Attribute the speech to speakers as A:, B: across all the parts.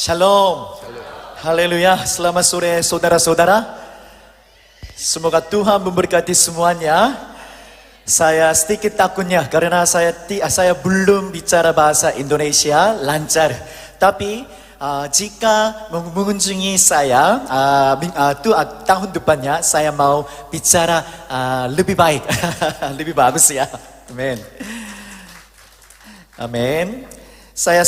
A: Shalom. Haleluya. Selamat sore saudara-saudara. Semoga Tuhan memberkati semuanya. Saya sedikit takutnya karena saya belum bicara bahasa Indonesia lancar. Tapi jika mengunjungi saya tahun depannya saya mau bicara lebih baik, lebih bagus ya. Amin. Amin. Saya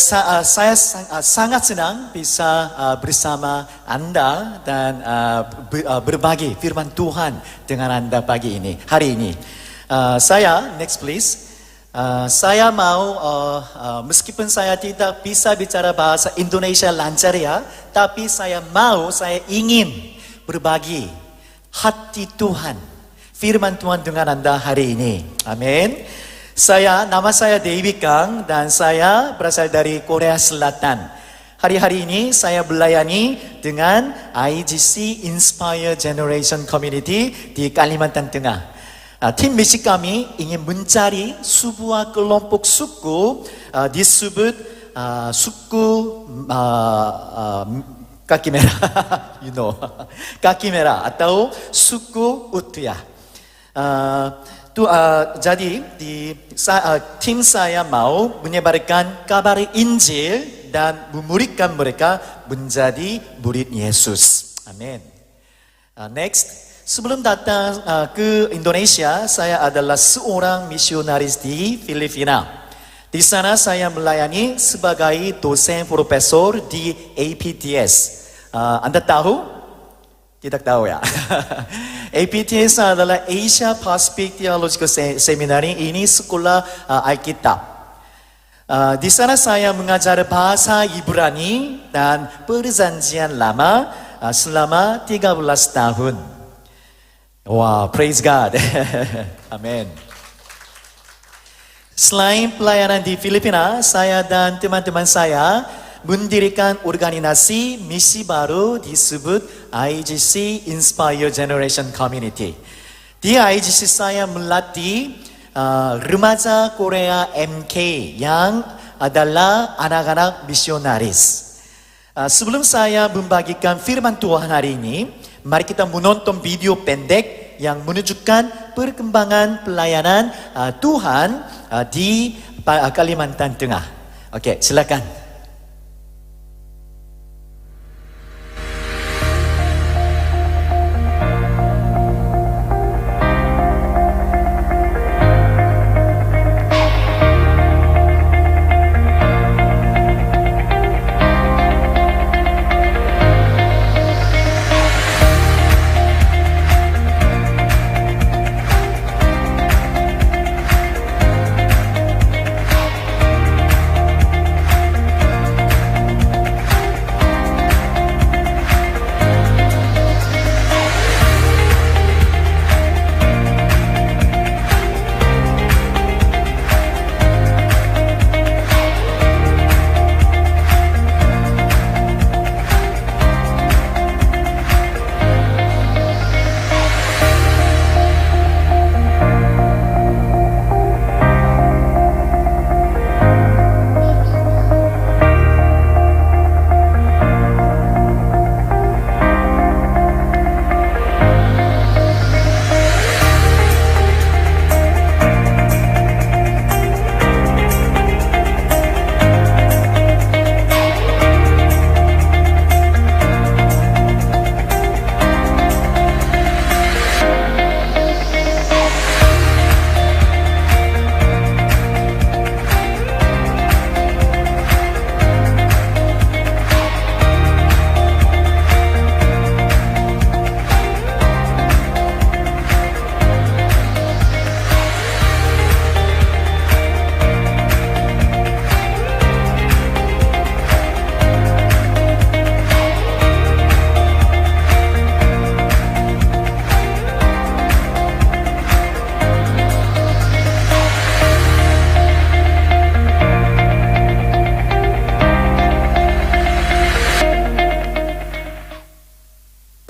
A: sangat senang bisa bersama Anda dan berbagi firman Tuhan dengan Anda pagi ini, hari ini. Next please. Saya mau, meskipun saya tidak bisa bicara bahasa Indonesia lancar ya, tapi saya ingin berbagi hati Tuhan, firman Tuhan dengan Anda hari ini. Amin. Nama saya David Kang dan saya berasal dari Korea Selatan. Hari-hari ini saya melayani dengan IGC Inspire Generation Community di Kalimantan Tengah. Tim misi kami ingin mencari sebuah kelompok suku disebut suku kaki merah, kaki merah atau suku Utuya. Jadi tim saya mau menyebarkan kabar Injil dan memuridkan mereka menjadi murid Yesus. Amin. Next, sebelum datang ke Indonesia, saya adalah seorang misionaris di Filipina. Di sana saya melayani sebagai dosen profesor di APTS. Anda tahu? Tidak tahu ya. APTS adalah Asia Pacific Theological Seminary. Ini sekolah Alkitab. Di sana saya mengajar bahasa Ibrani dan Perjanjian Lama selama 13 tahun. Wow, praise God. Amin. Selain pelayanan di Filipina, saya dan teman-teman saya mendirikan organisasi misi baru disebut IGC Inspire Generation Community. Di IGC saya melatih remaja Korea MK yang adalah anak-anak misionaris. Sebelum saya membagikan firman Tuhan hari ini, mari kita menonton video pendek yang menunjukkan perkembangan pelayanan Tuhan di Kalimantan Tengah. Oke, silakan.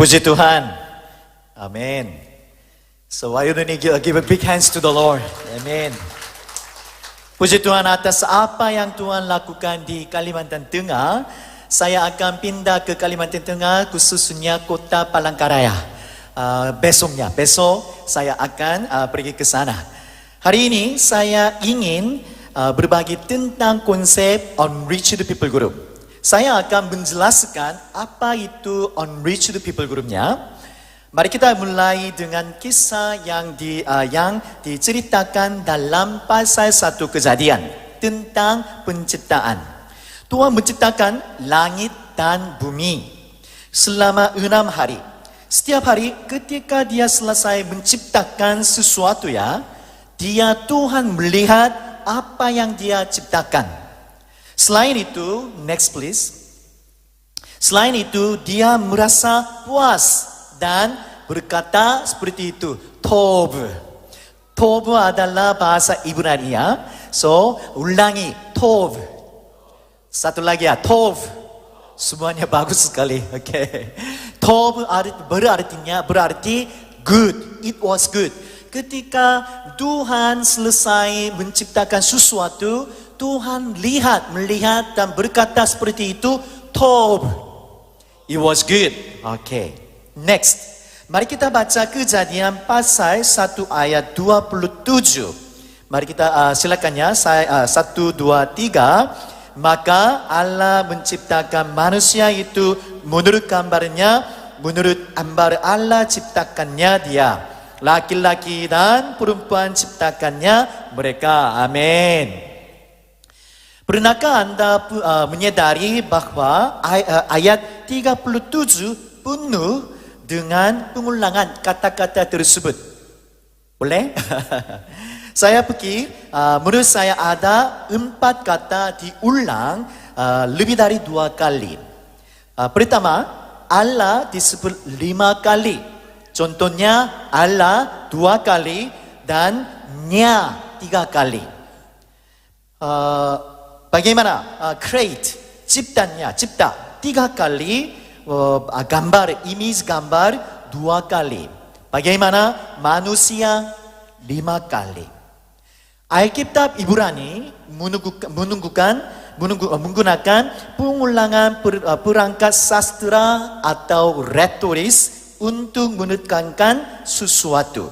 A: Puji Tuhan. Amin. So why don't you give a big hands to the Lord. Amin. Puji Tuhan atas apa yang Tuhan lakukan di Kalimantan Tengah. saya akan pindah ke Kalimantan Tengah, khususnya kota Palangkaraya. Besok saya akan pergi ke sana. Hari ini saya ingin berbagi tentang konsep Unreached People Group. Saya akan menjelaskan apa itu Unreached People Group-nya. Mari kita mulai dengan kisah yang diceritakan dalam pasal 1 Kejadian tentang penciptaan. Tuhan menciptakan langit dan bumi selama 6 hari. Setiap hari ketika dia selesai menciptakan sesuatu Tuhan melihat apa yang dia ciptakan. Selain itu, next please. Selain itu, dia merasa puas dan berkata seperti itu, Tov. Tov adalah bahasa Ibrani So, ulangi, Tov. Satu lagi Tov. Semuanya bagus sekali. Okay. Tov berarti good. It was good. Ketika Tuhan selesai menciptakan sesuatu, Tuhan melihat dan berkata seperti itu, Tov. It was good. Okay. Next. Mari kita baca Kejadian pasal 1 ayat 27. Mari kita silakan 1, 2, 3. Maka Allah menciptakan manusia itu menurut gambarnya, menurut gambar Allah ciptakannya dia. Laki-laki dan perempuan ciptakannya mereka. Amin. Pernahkah Anda menyadari bahwa ayat 37 penuh dengan pengulangan kata-kata tersebut? Boleh? Saya pikir, menurut saya ada 4 kata diulang lebih dari 2 kali. Pertama, Allah disebut 5 kali. Contohnya, Allah 2 kali dan nya 3 kali. Bagaimana? Create, cipta 3 kali, gambar, image gambar 2 kali. Bagaimana? Manusia 5 kali. Alkitab Ibrani menggunakan pengulangan perangkat sastra atau retoris untuk menekankan sesuatu.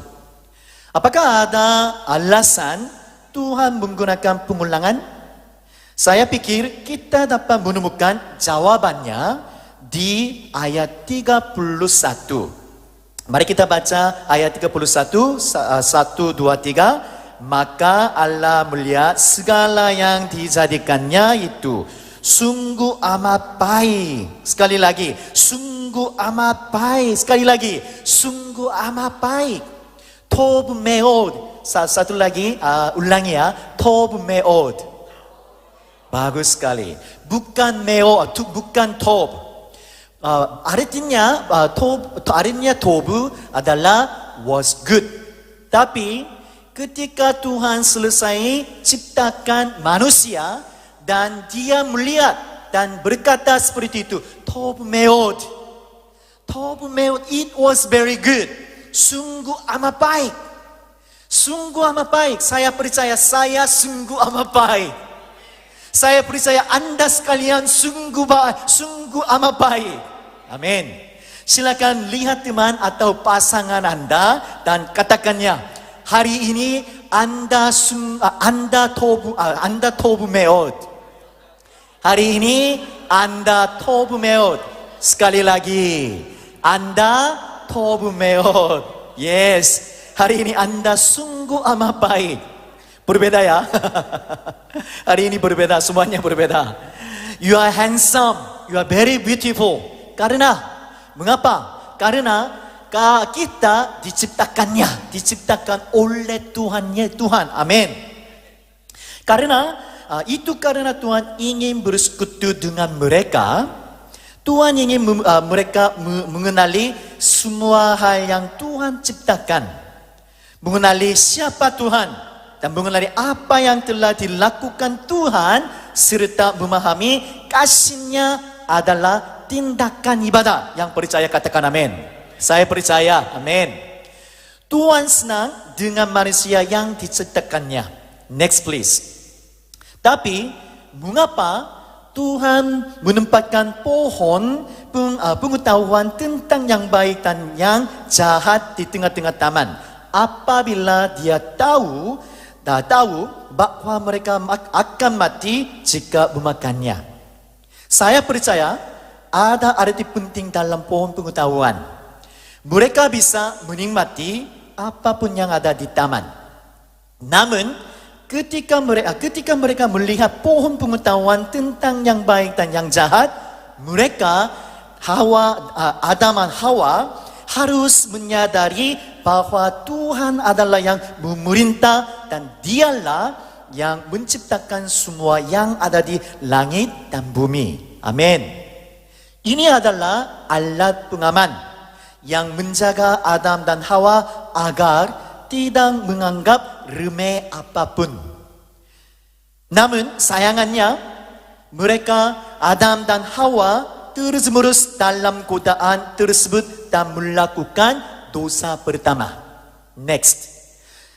A: Apakah ada alasan Tuhan menggunakan pengulangan? Saya pikir kita dapat menemukan jawabannya di ayat 31. Mari kita baca ayat 31, 1, 2, 3. Maka Allah melihat segala yang dijadikannya itu sungguh amat baik. Sekali lagi, sungguh amat baik. Sekali lagi, sungguh amat baik. Tov meod. Satu lagi, ulangi Tov meod. Bagus sekali. Bukan meod, bukan tov. Artinya tov adalah was good. Tapi ketika Tuhan selesai ciptakan manusia dan dia melihat dan berkata seperti itu, Tov meod, it was very good. Sungguh amat baik. Sungguh amat baik. Saya percaya saya sungguh amat baik. Saya percaya Anda sekalian sungguh amat baik. Amin. Silakan lihat teman atau pasangan Anda dan katakannya, hari ini Anda tov meod. Hari ini Anda tov meod. Sekali lagi, Anda tov meod. Yes, hari ini Anda sungguh amat baik. Berbeda Hari ini berbeda, semuanya berbeda. You are handsome, you are very beautiful. Mengapa? Karena kita diciptakan oleh Tuhan. Amin. Karena Tuhan ingin bersekutu dengan mereka. Tuhan ingin mereka mengenali semua hal yang Tuhan ciptakan, mengenali siapa Tuhan dan mengenali apa yang telah dilakukan Tuhan, serta memahami kasih-Nya adalah tindakan ibadah. Yang percaya katakan amin. Saya percaya, amin. Tuhan senang dengan manusia yang diciptakannya. Next please. Tapi mengapa Tuhan menempatkan pohon pengetahuan tentang yang baik dan yang jahat di tengah-tengah taman. Apabila dia tahu bahwa mereka akan mati jika memakannya. Saya percaya ada arti penting dalam pohon pengetahuan. Mereka bisa menikmati apapun yang ada di taman. Namun, ketika mereka melihat pohon pengetahuan tentang yang baik dan yang jahat, mereka, Adam dan Hawa, harus menyadari bahwa Tuhan adalah yang memerintah dan Dialah yang menciptakan semua yang ada di langit dan bumi. Amin. Ini adalah alat pengaman yang menjaga Adam dan Hawa agar tidak menganggap remeh apapun. Namun sayangnya mereka Adam dan Hawa terus-menerus dalam godaan tersebut dan melakukan dosa pertama. Next.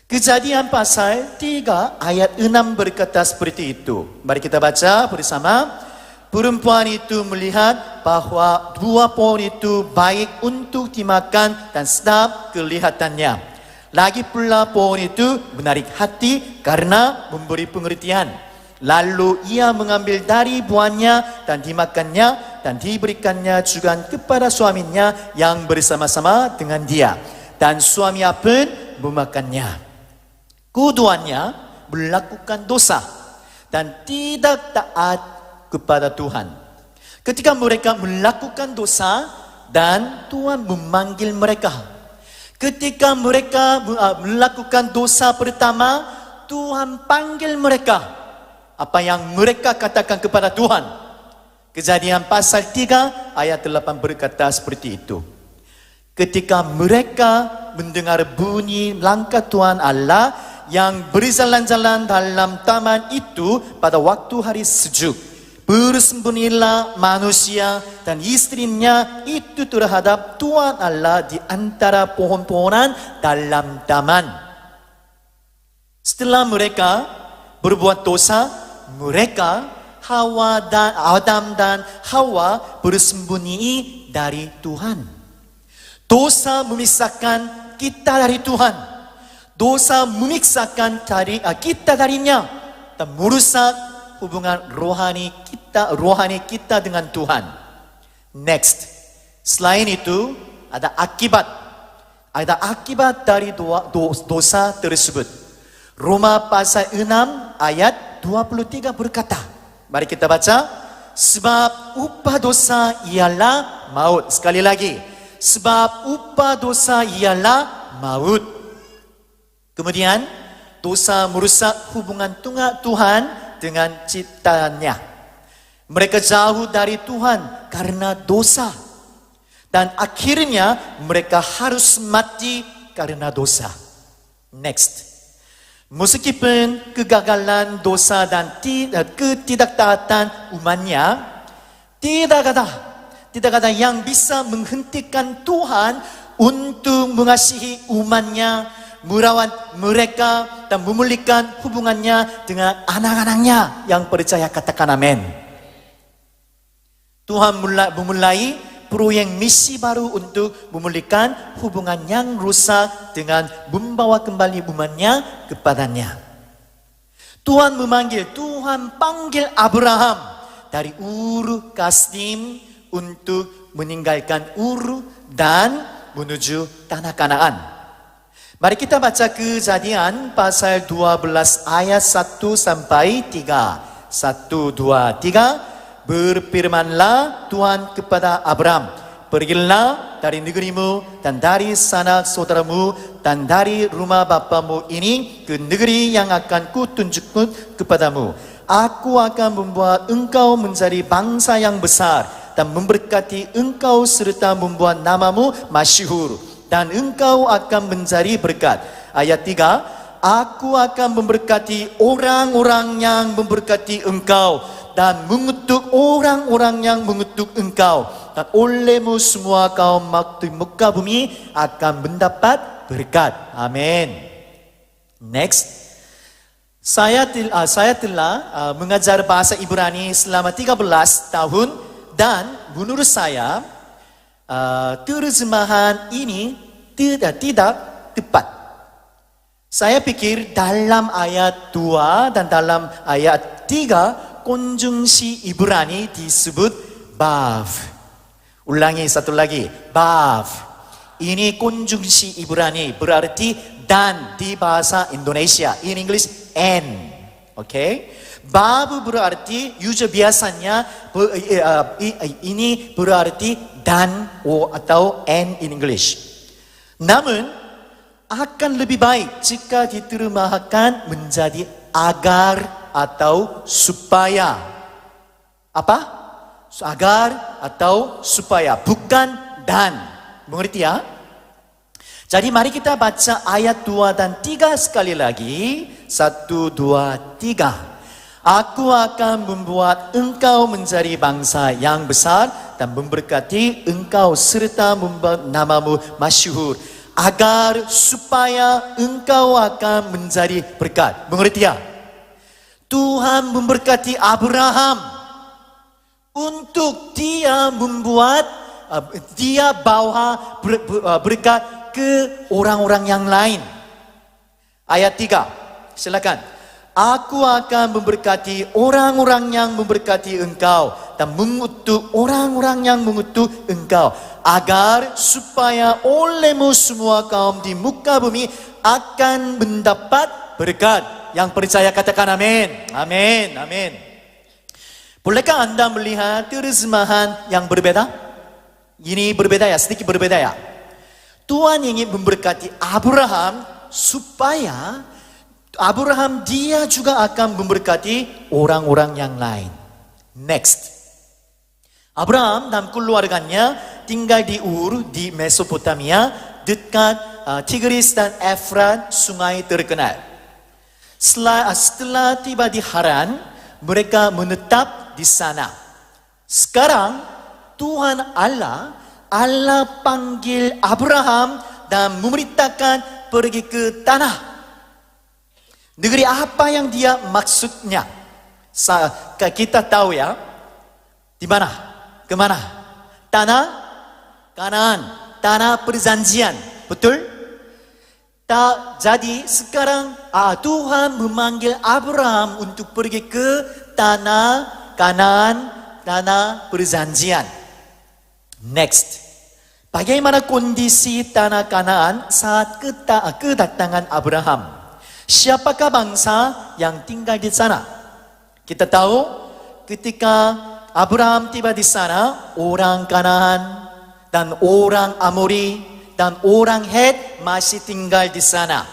A: Kejadian pasal 3 ayat 6 berkata seperti itu. Mari kita baca bersama. Perempuan itu melihat bahwa dua pohon itu baik untuk dimakan dan sedap kelihatannya. Lagi pula pohon itu menarik hati karena memberi pengertian. Lalu ia mengambil dari buahnya dan dimakannya dan diberikannya juga kepada suaminya yang bersama-sama dengan dia. Dan suami pun memakannya. Keduanya melakukan dosa dan tidak taat kepada Tuhan. Ketika mereka melakukan dosa dan Tuhan memanggil mereka. Ketika mereka melakukan dosa pertama, Tuhan panggil mereka. Apa yang mereka katakan kepada Tuhan? Kejadian pasal 3 ayat 8 berkata seperti itu. Ketika mereka mendengar bunyi langkah Tuhan Allah yang berjalan-jalan dalam taman itu pada waktu hari sejuk, bersembunyilah manusia dan istrinya itu terhadap Tuhan Allah di antara pohon-pohonan dalam taman. Setelah mereka berbuat dosa, mereka Adam dan Hawa bersembunyi dari Tuhan. Dosa memisahkan kita dari Tuhan. Dosa memisahkan kita darinya dan merusak hubungan rohani kita dengan Tuhan. Next. Selain itu, ada akibat. Ada akibat dari dosa tersebut. Roma pasal 6 ayat 23 berkata. Mari kita baca. Sebab upah dosa ialah maut. Sekali lagi. Sebab upah dosa ialah maut. Kemudian, dosa merusak hubungan Tuhan dengan ciptaannya. Mereka jauh dari Tuhan karena dosa. Dan akhirnya mereka harus mati karena dosa. Next. Meskipun kegagalan dosa dan ketidaktaatan umatnya, tidak ada yang bisa menghentikan Tuhan untuk mengasihi umatnya, merawat mereka dan memulihkan hubungannya dengan anak-anaknya yang percaya. Katakan amin. Tuhan memulai proyek misi baru untuk memulihkan hubungan yang rusak dengan membawa kembali umatnya kepadanya. Tuhan panggil Abraham dari Ur Kasdim untuk meninggalkan Ur dan menuju tanah Kanaan. Mari kita baca Kejadian pasal 12 ayat 1 sampai 3. 1, 2, 3. Berfirmanlah Tuhan kepada Abraham, pergilah dari negerimu dan dari sanak saudaramu dan dari rumah bapamu ini ke negeri yang akan kutunjukkan kepadamu. Aku akan membuat engkau menjadi bangsa yang besar dan memberkati engkau serta membuat namamu masyhur. Dan engkau akan menjadi berkat. Ayat 3. Aku akan memberkati orang-orang yang memberkati engkau dan mengutuk orang-orang yang mengutuk engkau. Dan olehmu semua kaum di muka bumi akan mendapat berkat. Amin. Next. Saya telah mengajar bahasa Ibrani selama 13 tahun dan menurut saya terjemahan ini tidak tepat. Saya pikir dalam ayat 2 dan dalam ayat 3 konjungsi Ibrani disebut bav. Ulangi satu lagi, bav. Ini konjungsi Ibrani berarti dan di bahasa Indonesia. In English, and. Okay? Bav berarti user biasanya ini berarti dan atau and in English. Namun akan lebih baik jika diterjemahkan menjadi agar atau supaya. Apa? Agar atau supaya, bukan dan. Mengerti ya? Jadi mari kita baca ayat 2 dan 3 sekali lagi. 1, 2, 3. Aku akan membuat engkau menjadi bangsa yang besar dan memberkati engkau serta membuat namamu masyhur, agar supaya engkau akan menjadi berkat. Mengerti ya? Tuhan memberkati Abraham untuk dia membuat, dia bawa berkat ke orang-orang yang lain. Ayat 3, silakan. Aku akan memberkati orang-orang yang memberkati engkau dan mengutuk orang-orang yang mengutuk engkau, agar supaya olehmu semua kaum di muka bumi akan mendapat berkat. Yang percaya katakan amin. Amin. Amin. Bolehkah Anda melihat terjemahan yang berbeda? Ini berbeda ya, sedikit berbeda ya. Tuhan ingin memberkati Abraham supaya Abraham dia juga akan memberkati orang-orang yang lain. Next. Abraham dan keluarganya tinggal di Ur di Mesopotamia dekat Tigris dan Efrat, sungai terkenal. Setelah tiba di Haran, mereka menetap di sana. Sekarang Tuhan Allah panggil Abraham dan memerintahkan pergi ke tanah. Negeri apa yang dia maksudnya? Kita tahu ya. Di mana? Kemana? Tanah Kanaan, tanah perjanjian. Betul? Jadi sekarang Tuhan memanggil Abraham untuk pergi ke tanah Kanaan, tanah perjanjian. Next. Bagaimana kondisi tanah Kanaan saat kedatangan Abraham? Siapakah bangsa yang tinggal di sana? Kita tahu ketika Abraham tiba di sana, orang Kanaan dan orang Amori dan orang Het masih tinggal di sana.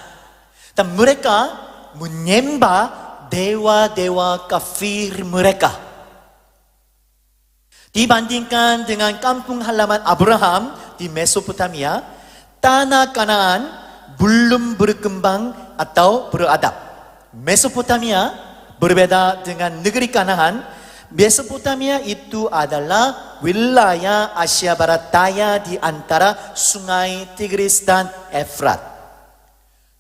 A: Dan mereka menyembah dewa-dewa kafir mereka. Dibandingkan dengan kampung halaman Abraham di Mesopotamia, tanah Kanaan belum berkembang atau beradab. Mesopotamia berbeda dengan negeri Kanaan. Mesopotamia itu adalah wilayah Asia Barat Daya di antara sungai Tigris dan Efrat.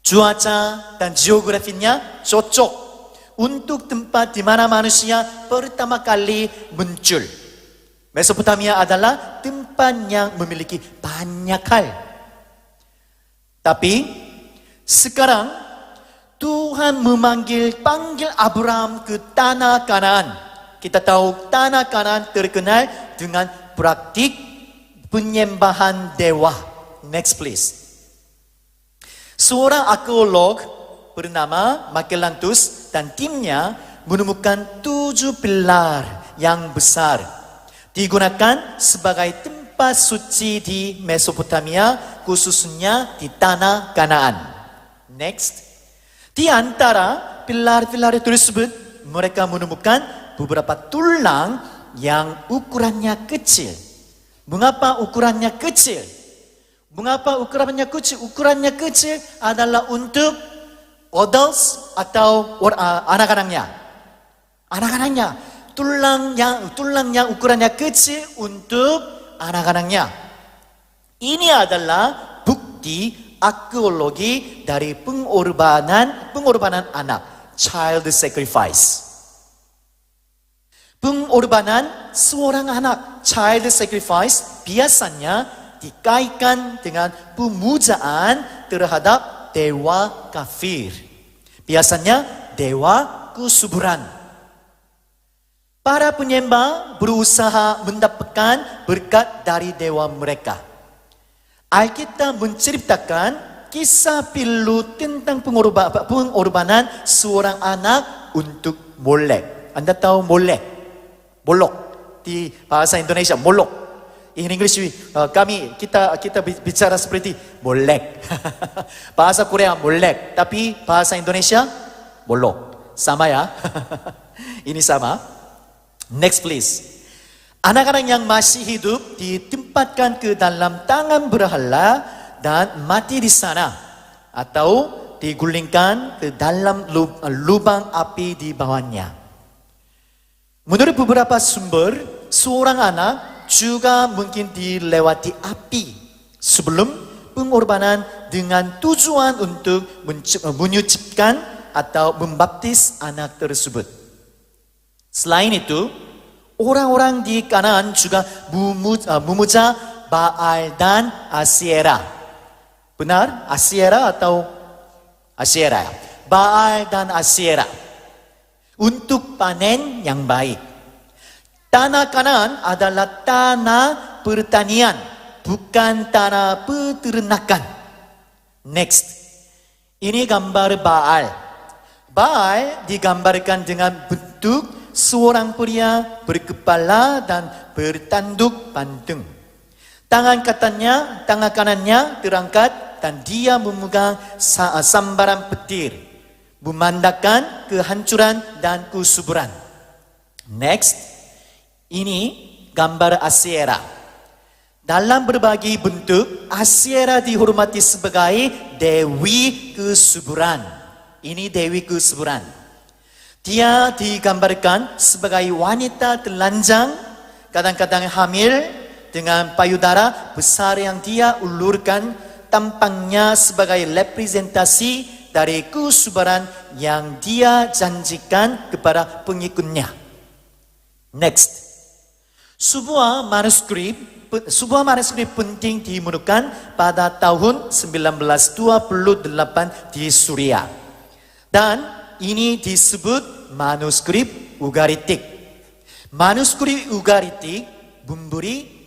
A: Cuaca dan geografinya cocok untuk tempat di mana manusia pertama kali muncul. Mesopotamia adalah tempat yang memiliki banyak hal. Tapi sekarang Tuhan panggil Abraham ke tanah Kanaan. Kita tahu tanah Kanaan terkenal dengan praktik penyembahan dewa. Next please. Seorang arkeolog bernama Magellanus dan timnya menemukan 7 pilar yang besar digunakan sebagai tempat suci di Mesopotamia, khususnya di tanah Kanaan. Next. Di antara pilar-pilar tersebut, mereka menemukan beberapa tulang yang ukurannya kecil. Mengapa ukurannya kecil? Ukurannya kecil adalah untuk adults atau anak-anaknya. Anak-anaknya. Tulang yang ukurannya kecil untuk anak-anaknya. Ini adalah bukti arkeologi dari pengorbanan anak. child sacrifice. Pengorbanan seorang anak, child sacrifice, biasanya dikaitkan dengan pemujaan terhadap dewa kafir. Biasanya dewa kusuburan. Para penyembah berusaha mendapatkan berkat dari dewa mereka. Alkitab menceritakan kisah pilu tentang pengorbanan seorang anak untuk Molek. Anda tahu Molek? Molok di bahasa Indonesia, Molok. In English, kita bicara seperti Molek. Bahasa Korea Molek, tapi bahasa Indonesia Molok. Sama ya? Ini sama. Next please. Anak-anak yang masih hidup ditempatkan ke dalam tangan berhala dan mati di sana, atau digulingkan ke dalam lubang api di bawahnya. Menurut beberapa sumber, seorang anak juga mungkin dilewati api sebelum pengorbanan dengan tujuan untuk menyucikan atau membaptis anak tersebut. Selain itu, orang-orang di Kanaan juga memuja Baal dan Asyera. Benar? Asyera atau Asyera? Baal dan Asyera. Untuk panen yang baik. Tanah Kanaan adalah tanah pertanian, bukan tanah peternakan. Next. Ini gambar Baal. Baal digambarkan dengan bentuk seorang pria berkepala dan bertanduk pantung. Tangan kanannya terangkat dan dia memegang sambaran petir, memandangkan kehancuran dan kesuburan. Next, ini gambar Asyera. Dalam berbagai bentuk, Asyera dihormati sebagai Dewi Kesuburan. Ini Dewi Kesuburan. Dia digambarkan sebagai wanita telanjang, kadang-kadang hamil, dengan payudara besar yang dia ulurkan, tampangnya sebagai representasi dari kesuburan yang dia janjikan kepada pengikutnya. Next, sebuah manuskrip penting ditemukan pada tahun 1928 di Suriah. Dan ini disebut manuskrip Ugaritik. Manuskrip Ugaritik memberi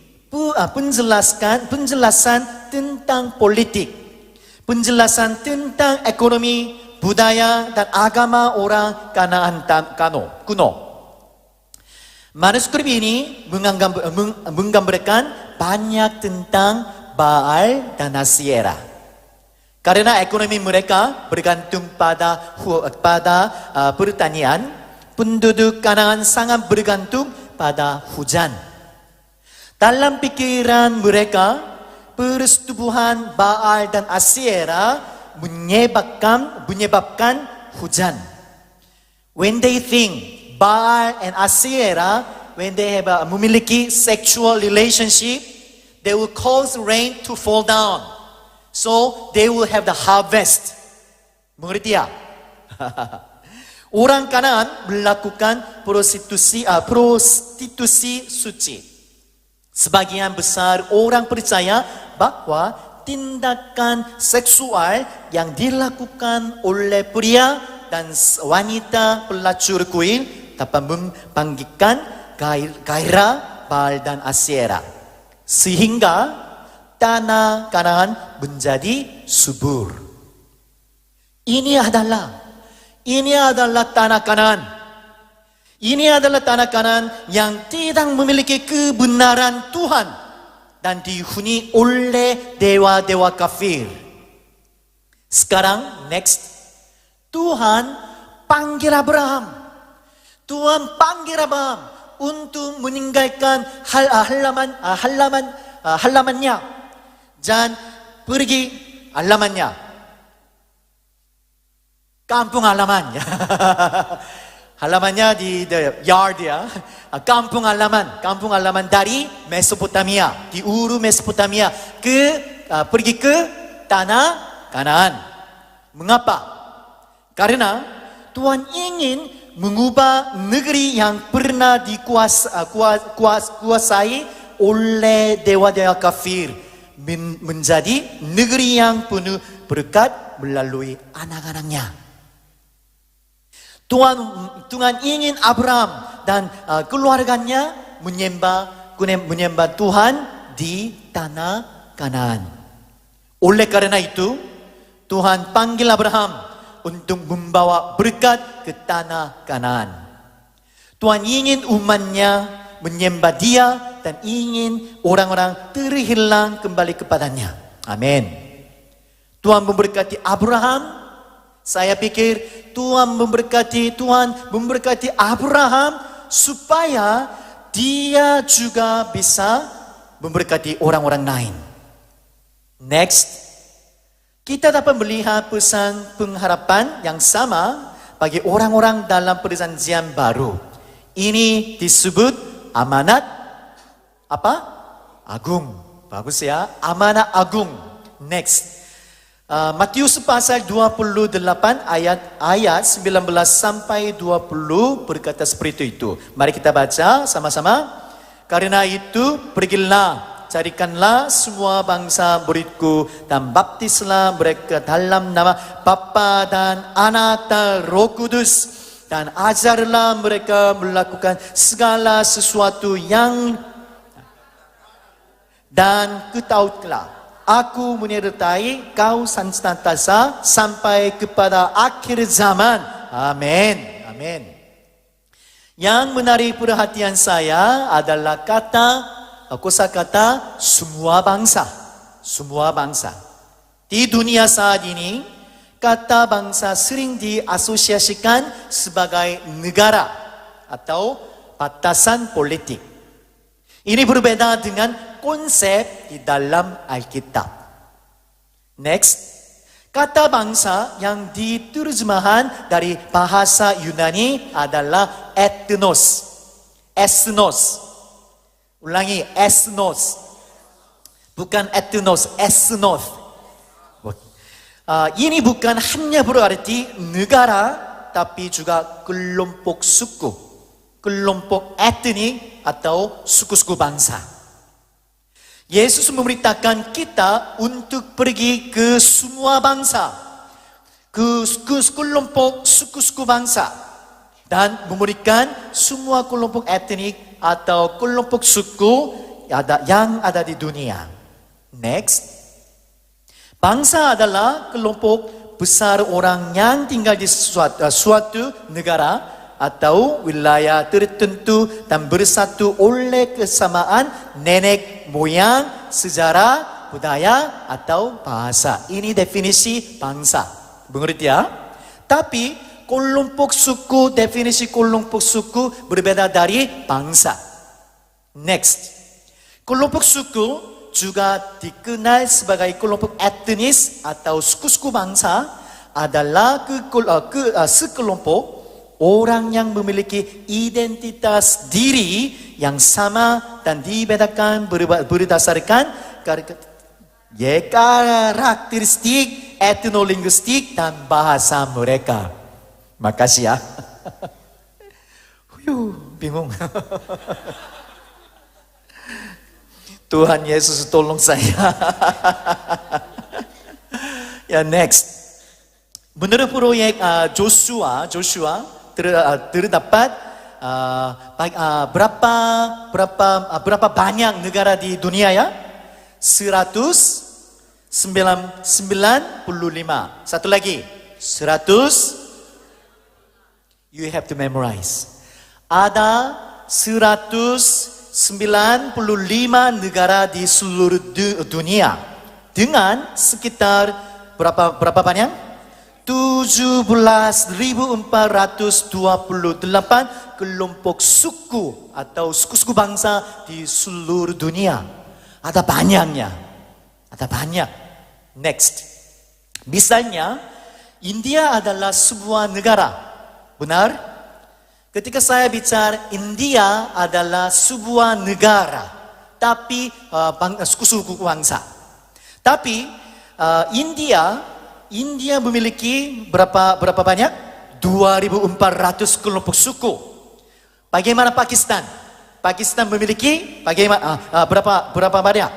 A: penjelasan tentang politik, penjelasan tentang ekonomi, budaya, dan agama orang Kanaan kuno. Manuskrip ini menggambarkan banyak tentang Baal dan Asyera. Karena ekonomi mereka bergantung pada pertanian, penduduk Kanaan sangat bergantung pada hujan. Dalam pikiran mereka, persetubuhan Baal dan Asyera menyebabkan hujan. When they think Baal and Asyera, when they have memiliki sexual relationship, they will cause rain to fall down. So they will have the harvest. Mengerti ya? Orang Kanaan melakukan prostitusi suci. Sebagian besar orang percaya bahwa tindakan seksual yang dilakukan oleh pria dan wanita pelacur kuil dapat membangkitkan gairah Baal dan Asyera, sehingga tanah Kanaan menjadi subur. Ini adalah tanah Kanaan. Ini adalah tanah Kanaan yang tidak memiliki kebenaran Tuhan dan dihuni oleh dewa-dewa kafir. Sekarang, next. Tuhan panggil Abraham. Tuhan panggil Abraham untuk meninggalkan halamannya dan pergi halamannya. Kampung halaman. Halamannya di the yard ya. Kampung halaman dari Mesopotamia, di Uru Mesopotamia pergi ke tanah Kanaan. Mengapa? Karena Tuhan ingin mengubah negeri yang pernah dikuasai oleh dewa-dewa kafir menjadi negeri yang penuh berkat melalui anak-anaknya. Tuhan ingin Abraham dan keluarganya menyembah Tuhan di tanah Kanaan. Oleh karena itu, Tuhan panggil Abraham untuk membawa berkat ke tanah Kanaan. Tuhan ingin umatnya menyembah Dia dan ingin orang-orang terhilang kembali kepadanya. Amin. Tuhan memberkati Abraham. Saya pikir Tuhan memberkati Abraham supaya dia juga bisa memberkati orang-orang lain. Next, kita dapat melihat pesan pengharapan yang sama bagi orang-orang dalam perjanjian baru. Ini disebut amanat apa? Agung. Bagus ya, amanat agung. Next, Matius pasal 28 ayat 19 sampai 20 berkata seperti itu. Mari kita baca sama-sama. Karena itu pergilah, carikanlah semua bangsa muridku dan baptislah mereka dalam nama Bapa dan Anak dan Roh Kudus, dan ajarlah mereka melakukan segala sesuatu yang dan ketahuilah aku menyertai kau senantiasa sampai kepada akhir zaman. Amin. Amin. Yang menarik perhatian saya adalah kosakata semua bangsa. Semua bangsa. Di dunia saat ini, kata bangsa sering diasosiasikan sebagai negara atau batasan politik. Ini berbeda dengan konsep di dalam Alkitab. Next, kata bangsa yang diterjemahkan dari bahasa Yunani adalah ethnos. Ethnos. Ulangi, ethnos. Bukan ethnos, ethnos. Ini bukan hanya berarti negara, tapi juga kelompok suku, kelompok etnik atau suku-suku bangsa. Yesus memberitakan kita untuk pergi ke semua bangsa, ke kelompok suku-suku bangsa, dan memberikan semua kelompok etnik atau kelompok suku yang ada di dunia. Next, bangsa adalah kelompok besar orang yang tinggal di suatu negara atau wilayah tertentu dan bersatu oleh kesamaan nenek moyang, sejarah, budaya atau bahasa. Ini definisi bangsa. Mengerti ya? Tapi kelompok suku, definisi kelompok suku berbeda dari bangsa. Next, kelompok suku juga dikenal sebagai kelompok etnis atau suku-suku bangsa adalah sekelompok orang yang memiliki identitas diri yang sama dan dibedakan berdasarkan karakteristik etnolinguistik dan bahasa mereka. Makasih ya. Bingung. Tuhan Yesus tolong saya. Ya, next. Menurut proyek Joshua terdapat berapa banyak negara di dunia ya? 195. Satu lagi, 100. You have to memorize. Ada 195 negara di seluruh dunia dengan sekitar berapa banyak? 17.428 kelompok suku atau suku-suku bangsa di seluruh dunia. Ada banyaknya. Ada banyak. Next. Misalnya, India adalah sebuah negara. Benar? Ketika saya bicara India adalah sebuah negara, tapi suku-suku bangsa. Tapi India memiliki berapa banyak? 2.400 kelompok suku. Bagaimana Pakistan? Pakistan memiliki berapa banyak?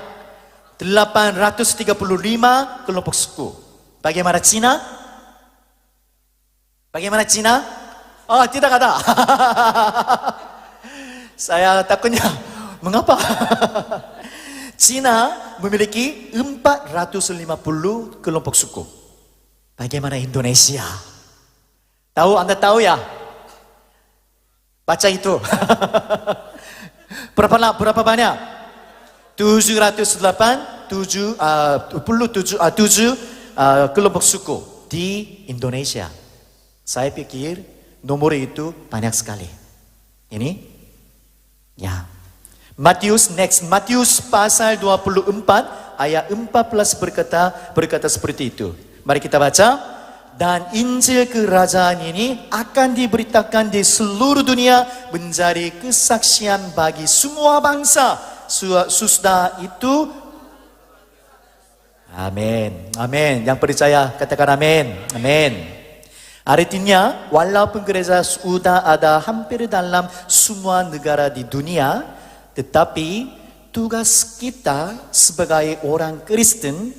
A: 835 kelompok suku. Bagaimana Cina? Bagaimana Cina? Oh, tidak ada. Saya takutnya, mengapa? Cina memiliki 450 kelompok suku. Bagaimana Indonesia? Anda tahu ya? Baca itu. Berapa banyak? 787 kelompok suku di Indonesia. Saya pikir nomor itu banyak sekali. Ini? Ya. Matius pasal 24 ayat 14 berkata seperti itu. Mari kita baca. Dan Injil kerajaan ini akan diberitakan di seluruh dunia menjadi kesaksian bagi semua bangsa. Sudah itu, amin, amin. Yang percaya katakan amin, amin. Artinya, walaupun gereja sudah ada hampir dalam semua negara di dunia, tetapi tugas kita sebagai orang Kristen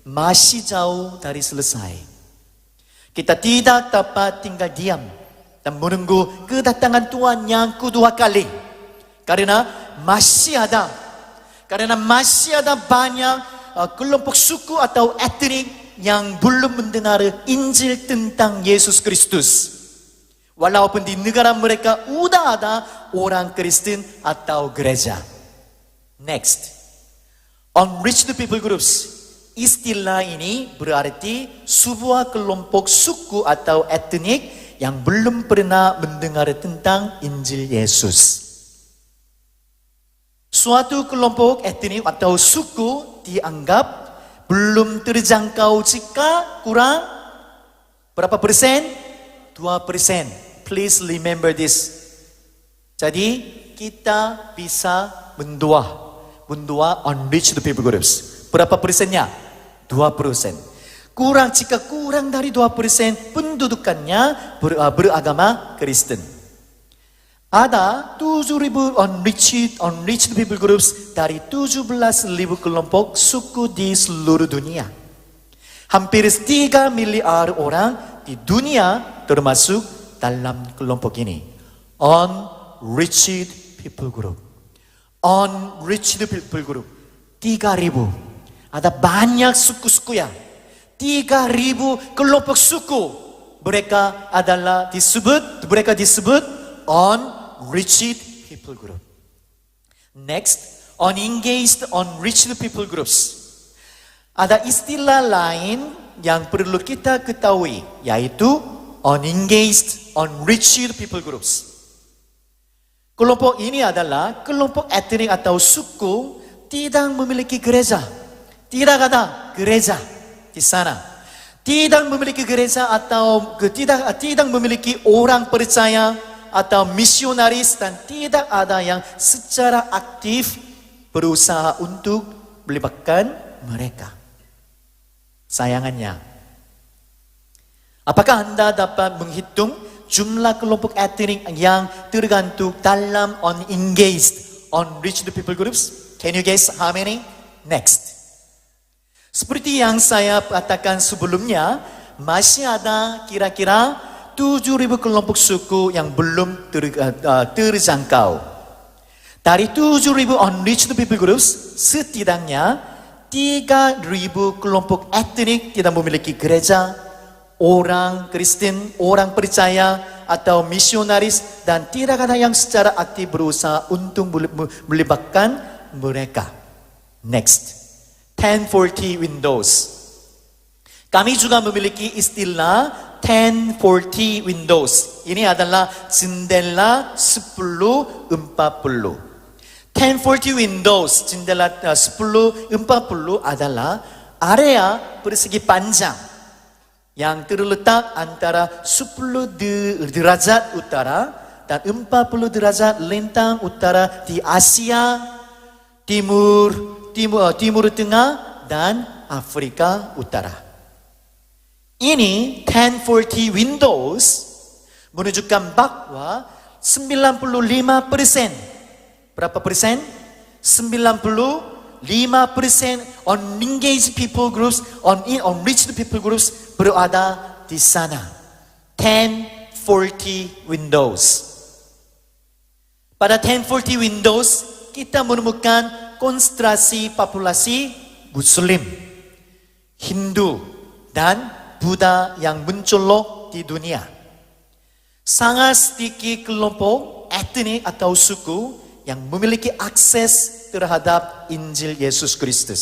A: masih jauh dari selesai. Kita tidak dapat tinggal diam dan menunggu kedatangan Tuhan yang kedua kali. Karena masih ada banyak kelompok suku atau etnik yang belum mendengar Injil tentang Yesus Kristus. Walaupun di negara mereka sudah ada orang Kristen atau gereja. Next, unreached people groups. Istilah ini berarti sebuah kelompok suku atau etnik yang belum pernah mendengar tentang Injil Yesus. Suatu kelompok etnik atau suku dianggap belum terjangkau jika kurang berapa persen? 2%. Please remember this. Jadi kita bisa mendua unreached people groups. Berapa persennya? 2%. Jika kurang dari 2% pendudukannya beragama Kristen. Ada 7.000 unreached people groups dari 17.000 kelompok suku di seluruh dunia. Hampir 3 miliar orang di dunia termasuk dalam kelompok ini. Unreached people group. Unreached people group. 3.000. Ada banyak suku-suku ya. 3.000 kelompok suku. Mereka disebut unreached people group. Next, unengaged unreached people groups. Ada istilah lain yang perlu kita ketahui, yaitu unengaged unreached people groups. Kelompok ini adalah kelompok etnik atau suku tidak memiliki gereja. Tidak ada gereja di sana. Tidak memiliki gereja atau tidak memiliki orang percaya atau misionaris, dan tidak ada yang secara aktif berusaha untuk melibatkan mereka. Sayangnya, apakah Anda dapat menghitung jumlah kelompok etnik yang tergantung dalam unengaged unreached people groups? Can you guess how many? Next. Seperti yang saya katakan sebelumnya, masih ada kira-kira 7.000 kelompok suku yang belum terjangkau. Dari 7.000 unreached people groups, setidaknya 3.000 kelompok etnik tidak memiliki gereja, orang Kristen, orang percaya, atau misionaris, dan tidak ada yang secara aktif berusaha untuk melibatkan mereka. Next. 1040 windows. Kami juga memiliki istilah 1040 windows. Ini adalah jendela 1040. 1040 windows, jendela 1040 adalah area persegi panjang yang terletak antara 10 derajat utara dan 40 derajat lintang utara di Asia, Timur Tengah, dan Afrika Utara. Ini 1040 windows menunjukkan bahwa 95%, berapa persen? 95% unengaged people groups, unreached people groups berada di sana. 1040 windows. Pada 1040 windows, kita menemukan konsentrasi populasi Muslim, Hindu, dan Buddha yang mencolok di dunia. Sangat sedikit kelompok etnik atau suku yang memiliki akses terhadap Injil Yesus Kristus.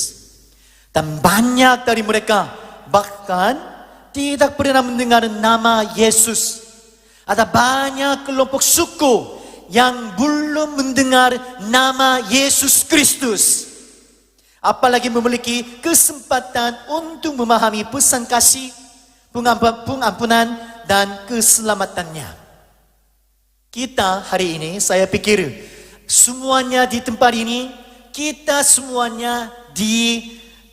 A: Dan banyak dari mereka bahkan tidak pernah mendengar nama Yesus. Ada banyak kelompok suku yang belum mendengar nama Yesus Kristus. Apalagi memiliki kesempatan untuk memahami pesan kasih, pengampunan, dan keselamatannya. Kita hari ini, saya pikir, semuanya di tempat ini, kita semuanya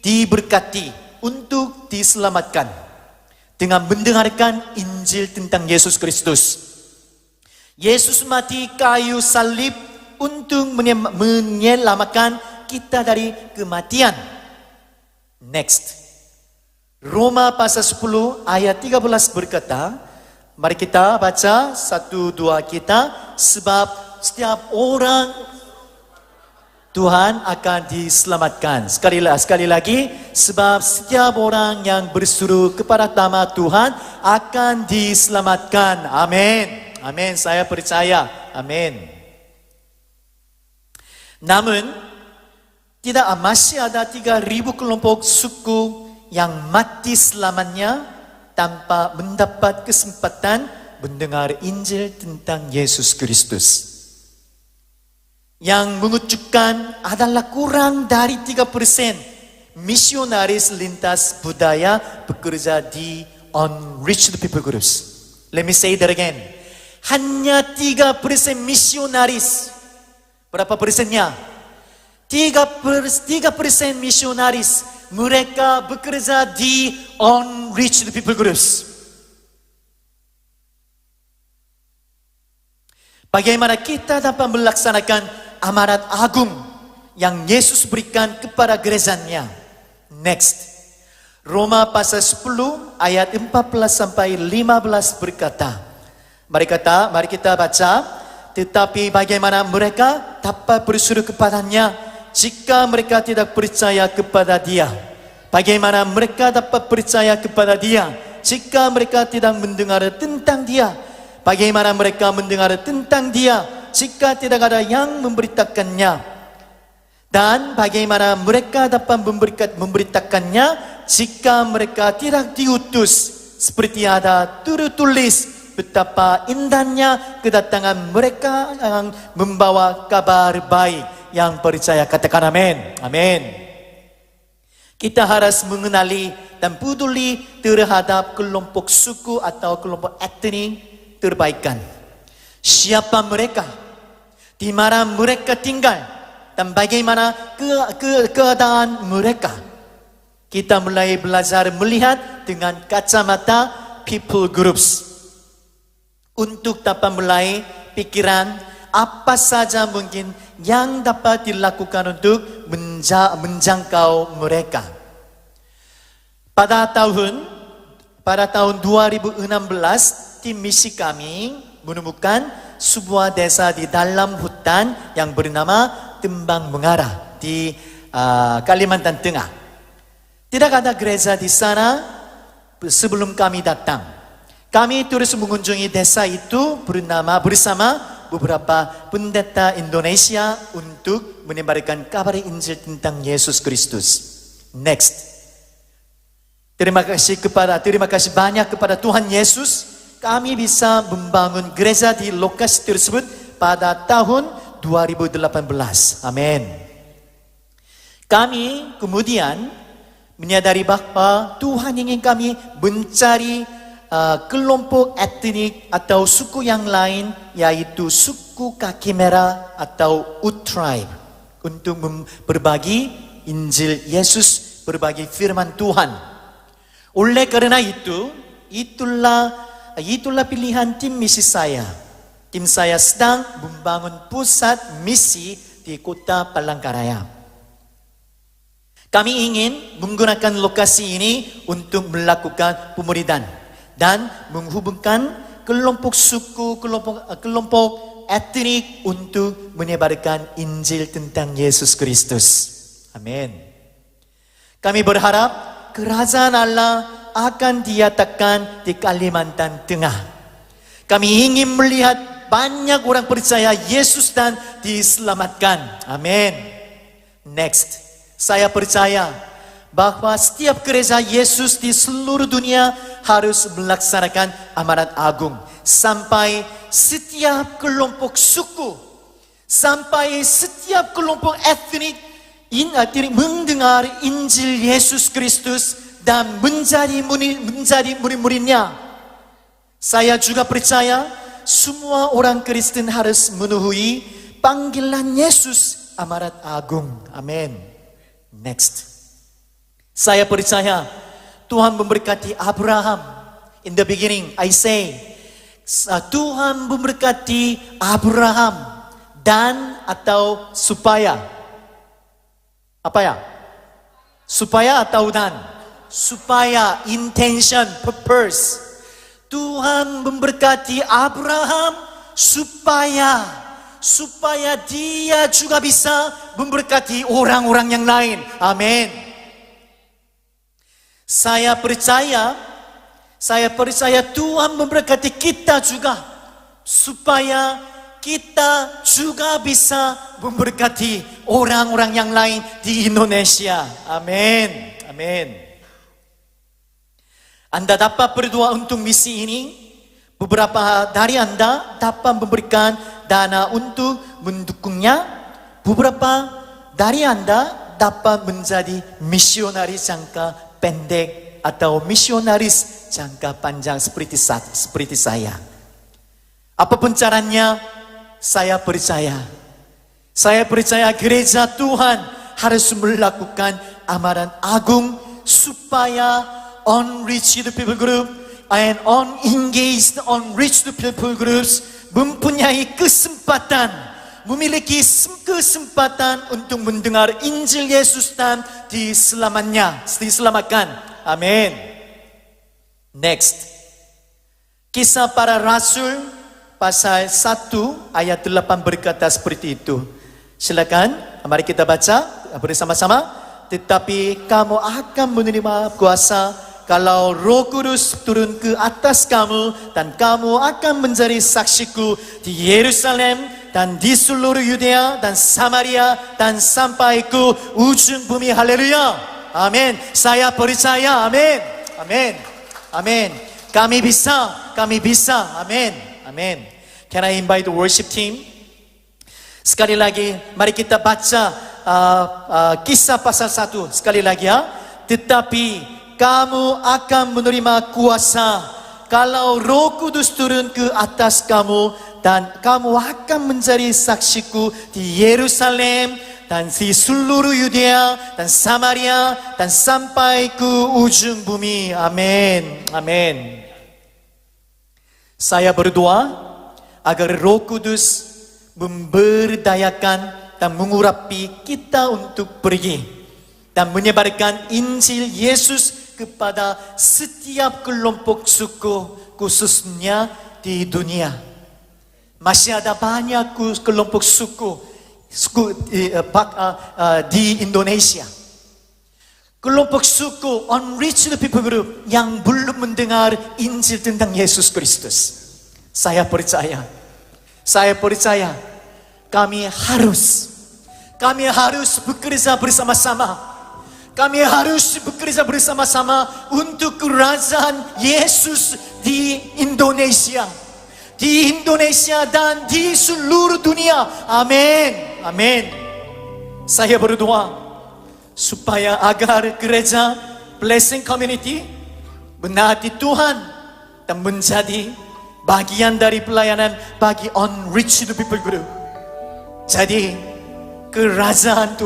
A: diberkati untuk diselamatkan dengan mendengarkan Injil tentang Yesus Kristus. Yesus mati kayu salib untuk menyelamatkan kita dari kematian. Next. Roma pasal 10 ayat 13 berkata, mari kita baca 1-2 kita, sebab setiap orang Tuhan akan diselamatkan. Sekali lagi, sebab setiap orang yang berseru kepada nama Tuhan akan diselamatkan. Amin. Amin, saya percaya. Amin. Namun, masih ada 3.000 kelompok suku yang mati selamanya tanpa mendapat kesempatan mendengar Injil tentang Yesus Kristus. Yang menunjukkan adalah kurang dari 3% misionaris lintas budaya bekerja di unreached people groups. Let me say that again. Hanya 3% misionaris. Berapa persennya? 3% misionaris. Mereka bekerja di unreached people groups. Bagaimana kita dapat melaksanakan amanat agung yang Yesus berikan kepada gerejanya? Next. Roma pasal 10 ayat 14 sampai 15 berkata, mari kita baca, tetapi bagaimana mereka dapat berseru kepadanya jika mereka tidak percaya kepada Dia? Bagaimana mereka dapat percaya kepada Dia jika mereka tidak mendengar tentang Dia? Bagaimana mereka mendengar tentang Dia jika tidak ada yang memberitakannya? Dan bagaimana mereka dapat memberitakannya jika mereka tidak diutus? Seperti ada tertulis betapa indahnya kedatangan mereka yang membawa kabar baik yang percaya. Katakan amin. Amin. Kita harus mengenali dan peduli terhadap kelompok suku atau kelompok etnik terbaikan. Siapa mereka? Di mana mereka tinggal? Dan bagaimana keadaan mereka? Kita mulai belajar melihat dengan kacamata people groups. Untuk dapat mulai pikiran apa saja mungkin yang dapat dilakukan untuk menjangkau mereka. Pada tahun 2016, tim misi kami menemukan sebuah desa di dalam hutan yang bernama Tembang Mengarah di Kalimantan Tengah. Tidak ada gereja di sana sebelum kami datang. Kami terus mengunjungi desa itu bersama beberapa pendeta Indonesia untuk menyebarkan kabar Injil tentang Yesus Kristus. Next. Terima kasih banyak kepada Tuhan Yesus. Kami bisa membangun gereja di lokasi tersebut pada tahun 2018. Amin. Kami kemudian menyadari bahwa Tuhan ingin kami mencari kelompok etnik atau suku yang lain, yaitu suku kaki merah atau Ut tribe, untuk berbagi Injil Yesus, berbagi firman Tuhan. Oleh karena itulah itulah pilihan tim misi saya. Tim saya sedang membangun pusat misi di kota Palangkaraya. Kami ingin menggunakan lokasi ini untuk melakukan pemuridan dan menghubungkan kelompok suku, kelompok etnik untuk menyebarkan Injil tentang Yesus Kristus. Amin. Kami berharap kerajaan Allah akan dinyatakan di Kalimantan Tengah. Kami ingin melihat banyak orang percaya Yesus dan diselamatkan. Amin. Next, saya percaya bahwa setiap gereja Yesus di seluruh dunia harus melaksanakan amanat agung sampai setiap kelompok suku, sampai setiap kelompok etnik mendengar Injil Yesus Kristus dan menjadi murid-muridnya. Saya juga percaya semua orang Kristen harus memenuhi panggilan Yesus amanat agung. Amin. Next, saya percaya Tuhan memberkati Abraham. In the beginning, I say, Tuhan memberkati Abraham dan atau supaya. Apa ya? Supaya atau dan? Supaya, intention, purpose. Tuhan memberkati Abraham supaya dia juga bisa memberkati orang-orang yang lain. Amin. Saya percaya Tuhan memberkati kita juga supaya kita juga bisa memberkati orang-orang yang lain di Indonesia. Amin. Amin. Anda dapat berdoa untuk misi ini. Beberapa dari Anda dapat memberikan dana untuk mendukungnya. Beberapa dari Anda dapat menjadi misionaris jangka pendek atau misionaris jangka panjang seperti saya. Apapun caranya, saya percaya gereja Tuhan harus melakukan amanat agung supaya unreached people group and unengaged, unreached people groups memiliki kesempatan untuk mendengar Injil Yesus dan diselamatkan. Amin. Next, Kisah Para Rasul pasal 1 ayat 8 berkata seperti itu. Silakan, mari kita baca bersama-sama. Tetapi kamu akan menerima kuasa kalau Roh Kudus turun ke atas kamu, dan kamu akan menjadi saksiku di Yerusalem dan di seluruh Yudea dan Samaria dan sampai ke ujung bumi. Haleluya. Amin. Saya percaya. Amin. Amin. Amin. Kami bisa. Amin. Amin. Can I invite the worship team? Sekali lagi, mari kita baca Kisah pasal 1. Sekali lagi ya. Tetapi kamu akan menerima kuasa kalau Roh Kudus turun ke atas kamu, dan kamu akan menjadi saksiku di Yerusalem dan di seluruh Yudea dan Samaria dan sampai ke ujung bumi. Amin. Amin. Saya berdoa agar Roh Kudus memberdayakan dan mengurapi kita untuk pergi dan menyebarkan Injil Yesus kepada setiap kelompok suku, khususnya di dunia. Masih ada banyak kelompok suku di Indonesia. Kelompok suku unreached people group yang belum mendengar Injil tentang Yesus Kristus. Saya percaya kami harus bekerja bersama-sama. Kami harus bekerja bersama-sama untuk kerajaan Yesus di Indonesia. Di Indonesia dan di seluruh dunia. Amin. Amin. Saya berdoa supaya agar gereja Blessing Community menaati Tuhan dan menjadi bagian dari pelayanan bagi unreached people group. Jadi kerajaan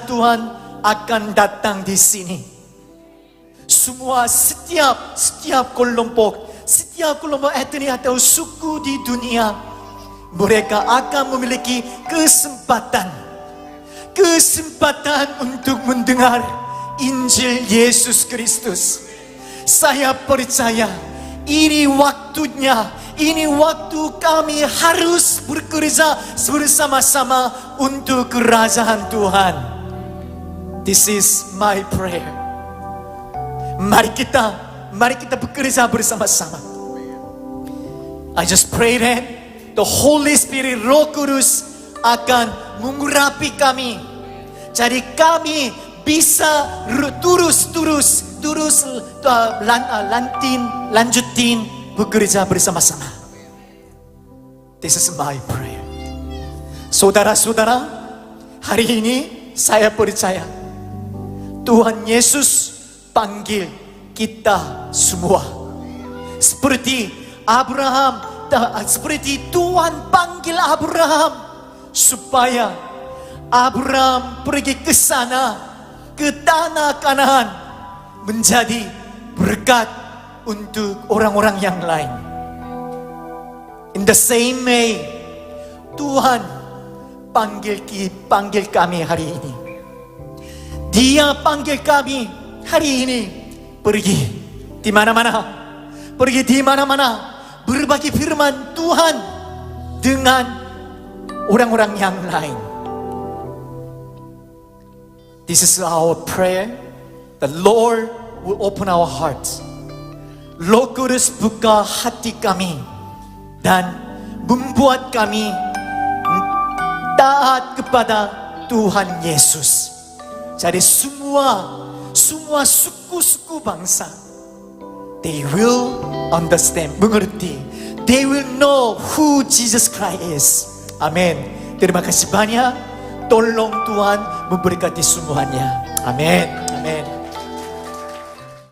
A: Tuhan akan datang di sini. semua setiap kelompok etnis atau suku di dunia, mereka akan memiliki kesempatan untuk mendengar Injil Yesus Kristus. Saya percaya ini waktunya, ini waktu kami harus bekerja bersama-sama untuk kerajaan Tuhan. This is my prayer. Mari kita bekerja bersama-sama. I just pray that the Holy Spirit, Roh Kudus akan mengurapi kami. Jadi kami bisa lanjutin bekerja bersama-sama. This is my prayer. Saudara-saudara, hari ini saya percaya Tuhan Yesus panggil kita semua. Seperti Tuhan panggil Abraham supaya Abraham pergi ke sana, ke tanah Kanaan, menjadi berkat untuk orang-orang yang lain. In the same way, Tuhan panggil kami hari ini. Dia panggil kami hari ini pergi di mana-mana, berbagi firman Tuhan dengan orang-orang yang lain. This is our prayer. The Lord will open our hearts. Roh Kudus buka hati kami dan membuat kami taat kepada Tuhan Yesus. Jadi semua suku-suku bangsa, they will understand, mengerti. They will know who Jesus Christ is. Amin. Terima kasih banyak. Tolong Tuhan memberkati semuanya. Amin.